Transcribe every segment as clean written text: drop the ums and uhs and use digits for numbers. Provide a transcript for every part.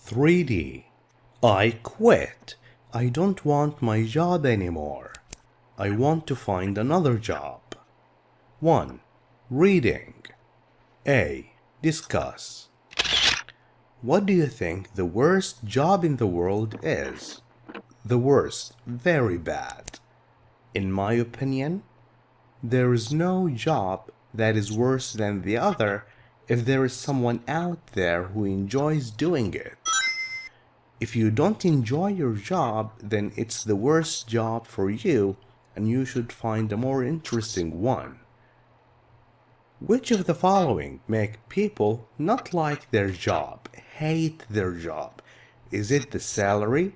3D. I quit. I don't want my job anymore. I want to find another job. 1. Reading. A. Discuss. What do you think the worst job in the world is? The worst, very bad. In my opinion, there is no job that is worse than the other if there is someone out there who enjoys doing it. If you don't enjoy your job, then it's the worst job for you and you should find a more interesting one. Which of the following make people not like their job, hate their job? Is it the salary,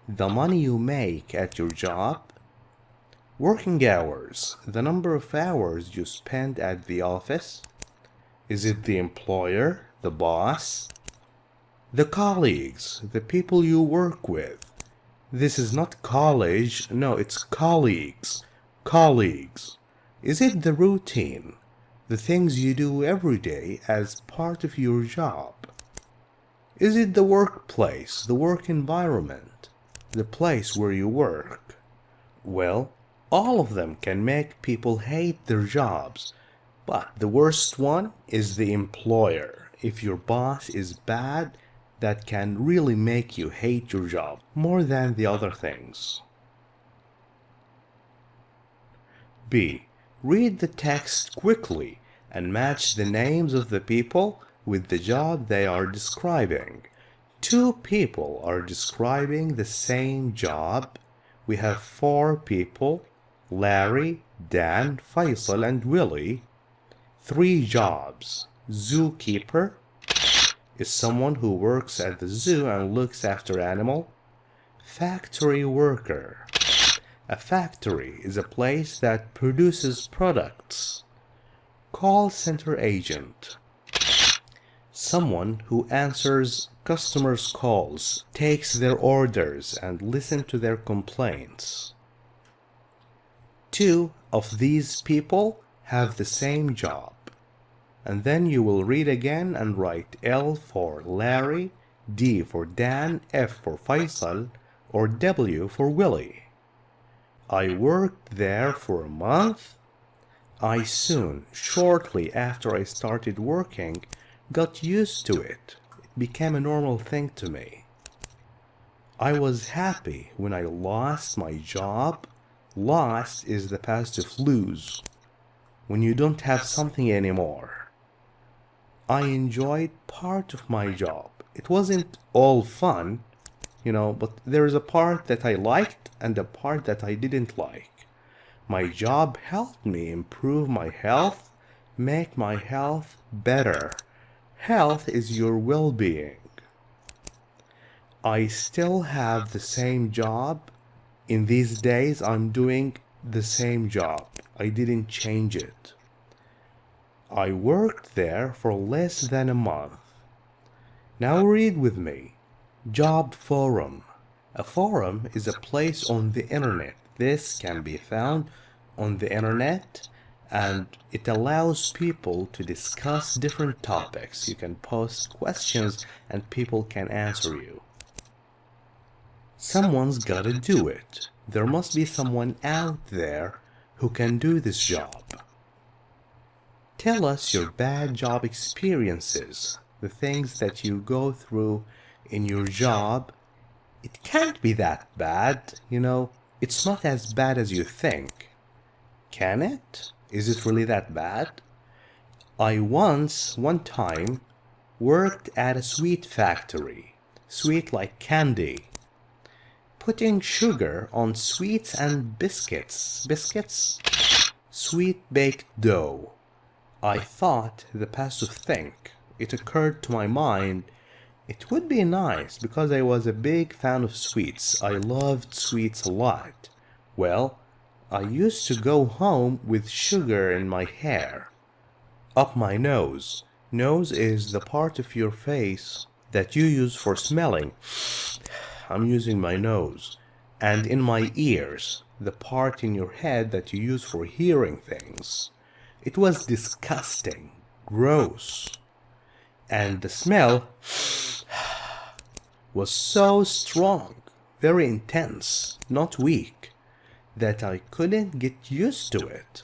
the money you make at your job? Working hours, the number of hours you spend at the office? Is it the employer, the boss? The colleagues, the people you work with. This is not college, no, it's colleagues. Colleagues. Is it the routine, the things you do every day as part of your job? Is it the workplace, the work environment, the place where you work? Well, all of them can make people hate their jobs, but the worst one is the employer. If your boss is bad, that can really make you hate your job more than the other things. B. Read the text quickly and match the names of the people with the job they are describing. Two people are describing the same job. We have four people: Larry, Dan, Faisal, and Willie. Three jobs. Zookeeper is someone who works at the zoo and looks after animals. Factory worker. A factory is a place that produces products. Call center agent. Someone who answers customers' calls, takes their orders, and listens to their complaints. Two of these people have the same job. And then you will read again and write L for Larry, D for Dan, F for Faisal, or W for Willie. I worked there for a month. I soon, shortly after I started working, got used to it. It became a normal thing to me. I was happy when I lost my job. Lost is the past of lose, when you don't have something anymore. I enjoyed part of my job. It wasn't all fun, but there is a part that I liked and a part that I didn't like. My job helped me improve my health, make my health better. Health is your well-being. I still have the same job. In these days, I'm doing the same job. I didn't change it. I worked there for less than a month. Now read with me. Job forum. A forum is a place on the internet. This can be found on the internet and it allows people to discuss different topics. You can post questions and people can answer you. Someone's gotta do it. There must be someone out there who can do this job. Tell us your bad job experiences, the things that you go through in your job. It can't be that bad, it's not as bad as you think. Can it? Is it really that bad? I one time, worked at a sweet factory, sweet like candy, putting sugar on sweets and biscuits, sweet baked dough. I thought the past of think. It occurred to my mind, it would be nice because I was a big fan of sweets. I loved sweets a lot. Well, I used to go home with sugar in my hair, up my nose. Nose is the part of your face that you use for smelling. I'm using my nose. And in my ears, the part in your head that you use for hearing things. It was disgusting, gross. And the smell was so strong, very intense, not weak, that I couldn't get used to it.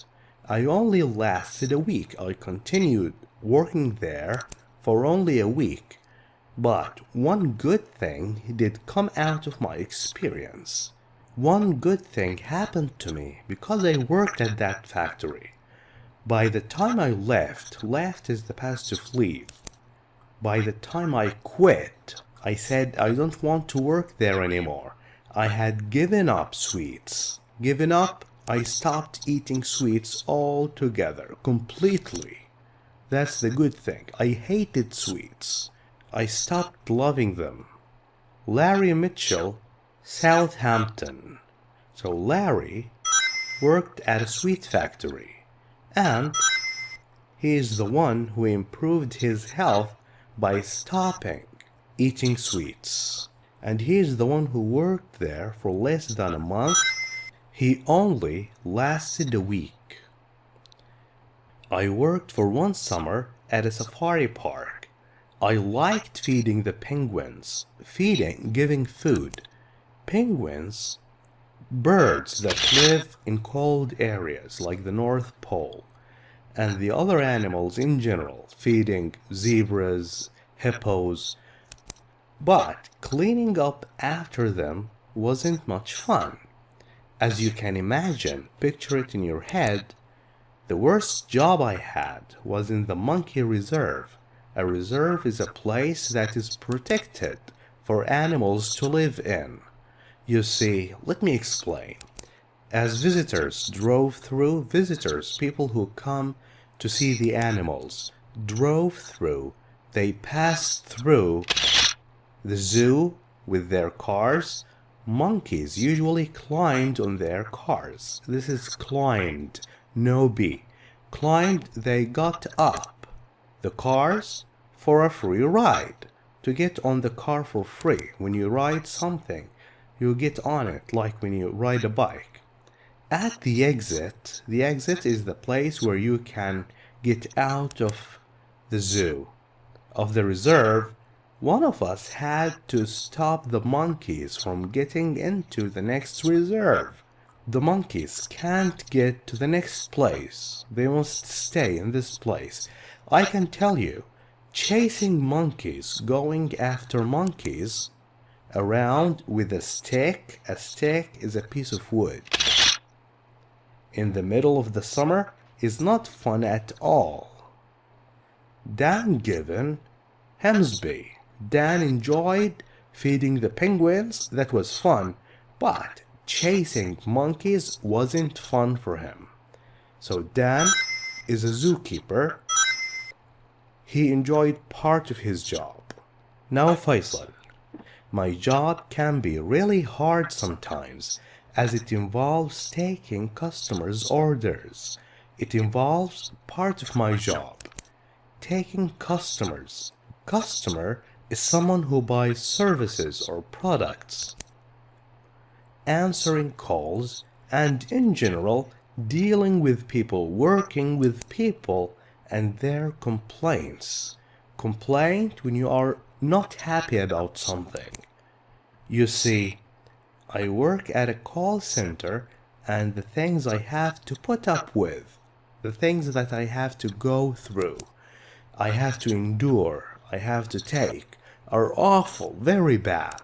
I only lasted a week. I continued working there for only a week. But one good thing did come out of my experience. One good thing happened to me because I worked at that factory. By the time I left is the passive leave. By the time I quit, I said I don't want to work there anymore. I had given up sweets. Given up, I stopped eating sweets altogether, completely. That's the good thing. I hated sweets. I stopped loving them. Larry Mitchell, Southampton. So Larry worked at a sweet factory, and he is the one who improved his health by stopping eating sweets. And he is the one who worked there for less than a month. He only lasted a week. I worked for one summer at a safari park. I liked feeding the penguins. Giving food. Penguins, birds that live in cold areas like the North Pole, and the other animals in general, feeding zebras, hippos. But cleaning up after them wasn't much fun. As you can imagine, picture it in your head, the worst job I had was in the monkey reserve. A reserve is a place that is protected for animals to live in. You see, let me explain. As visitors drove through, people who come to see the animals, drove through, they passed through the zoo with their cars. Monkeys usually climbed on their cars. This is climbed, no B. Climbed, they got up the cars for a free ride. To get on the car for free. When you ride something, you get on it like when you ride a bike. At the exit is the place where you can get out of the zoo, of the reserve. One of us had to stop the monkeys from getting into the next reserve. The monkeys can't get to the next place. They must stay in this place. I can tell you, chasing monkeys, going after monkeys around with a stick is a piece of wood, in the middle of the summer is not fun at all. Dan Given, Hemsby. Dan enjoyed feeding the penguins, that was fun, but chasing monkeys wasn't fun for him. So Dan is a zookeeper. He enjoyed part of his job. Now Faisal. My job can be really hard sometimes, as it involves taking customers' orders. It involves part of my job. Taking customers. Customer is someone who buys services or products. Answering calls, and in general, dealing with people, working with people and their complaints. Complaint when you are not happy about something. You see, I work at a call center, and the things I have to put up with, the things that I have to go through, I have to endure, I have to take, are awful, very bad.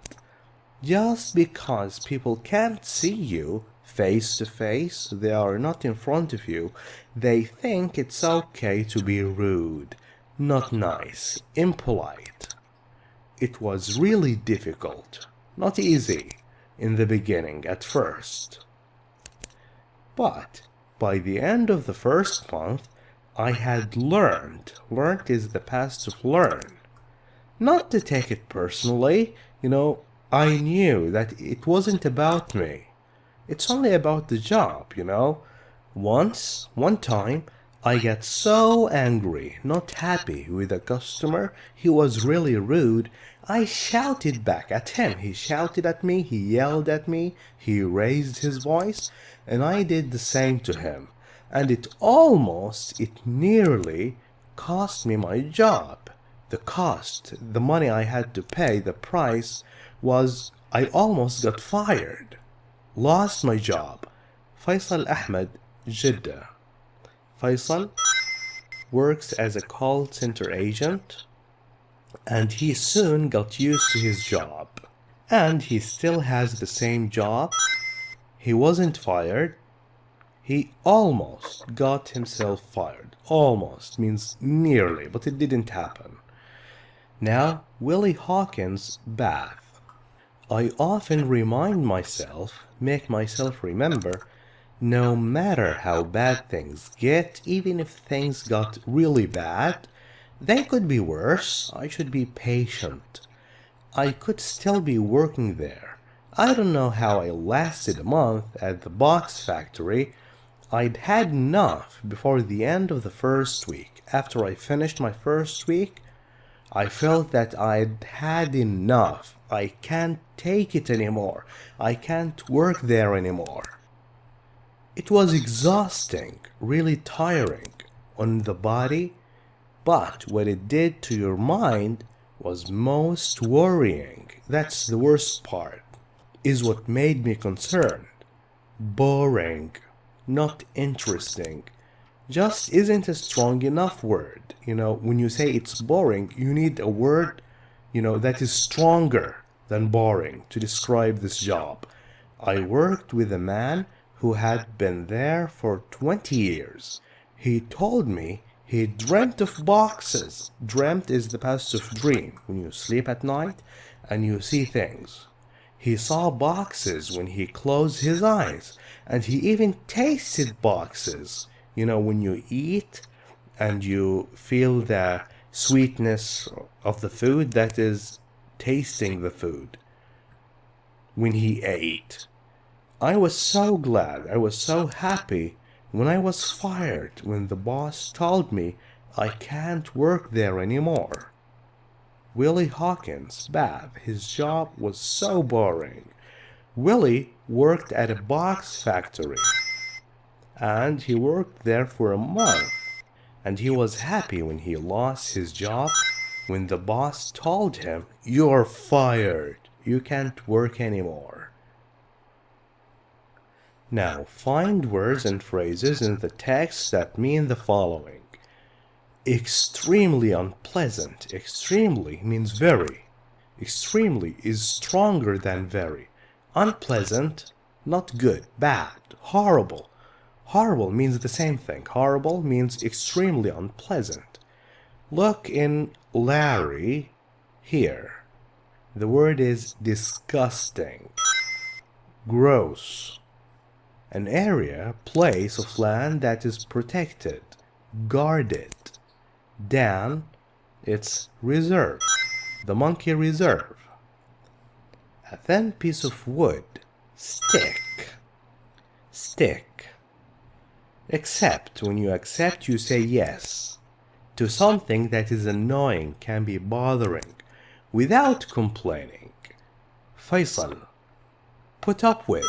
Just because people can't see you face to face, they are not in front of you, they think it's okay to be rude, not nice, impolite. It was really difficult, not easy in the beginning at first. But by the end of the first month, I had learned is the past of learn, not to take it personally. I knew that it wasn't about me. It's only about the job. One time, I got so angry, not happy with a customer. He was really rude. I shouted back at him. He shouted at me, he yelled at me, he raised his voice, and I did the same to him. And it nearly cost me my job. The cost, the money I had to pay, the price was I almost got fired. Lost my job. Faisal Ahmed, Jeddah. Faisal works as a call center agent, and he soon got used to his job. And he still has the same job. He wasn't fired. He almost got himself fired. Almost means nearly, but it didn't happen. Now, Willie Hawkins' bath. I often remind myself, make myself remember, no matter how bad things get, even if things got really bad, they could be worse. I should be patient. I could still be working there. I don't know how I lasted a month at the box factory. I'd had enough before the end of the first week. After I finished my first week, I felt that I'd had enough. I can't take it anymore. I can't work there anymore. It was exhausting, really tiring on the body, but what it did to your mind was most worrying. That's the worst part, is what made me concerned. Boring, not interesting, just isn't a strong enough word. When you say it's boring, you need a word, that is stronger than boring to describe this job. I worked with a man who had been there for 20 years. He told me he dreamt of boxes. Dreamt is the past of dream, when you sleep at night and you see things. He saw boxes when he closed his eyes, and he even tasted boxes. When you eat and you feel the sweetness of the food, that is tasting the food. When he ate, I was so glad, I was so happy when I was fired, when the boss told me I can't work there anymore. Willie Hawkins' bath, his job was so boring. Willie worked at a box factory, and he worked there for a month, and he was happy when he lost his job, when the boss told him, "You're fired, you can't work anymore." Now, find words and phrases in the text that mean the following. Extremely unpleasant. Extremely means very. Extremely is stronger than very. Unpleasant, not good, bad, horrible. Horrible means the same thing. Horrible means extremely unpleasant. Look in Larry here. The word is disgusting. Gross. An area, place of land that is protected, guarded. Dan, it's reserve. The monkey reserve. A thin piece of wood, stick. Stick. Accept. When you accept, you say yes to something that is annoying, can be bothering, without complaining. Faisal, put up with.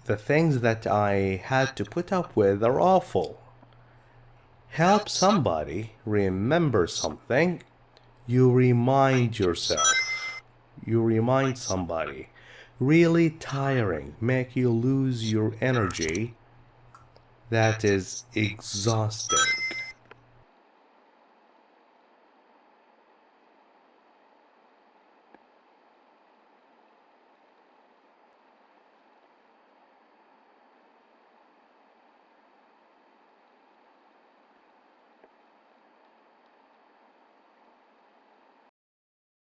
The things that I had to put up with are awful. Help somebody remember something. You remind yourself. You remind somebody. Really tiring, make you lose your energy. That is exhausting.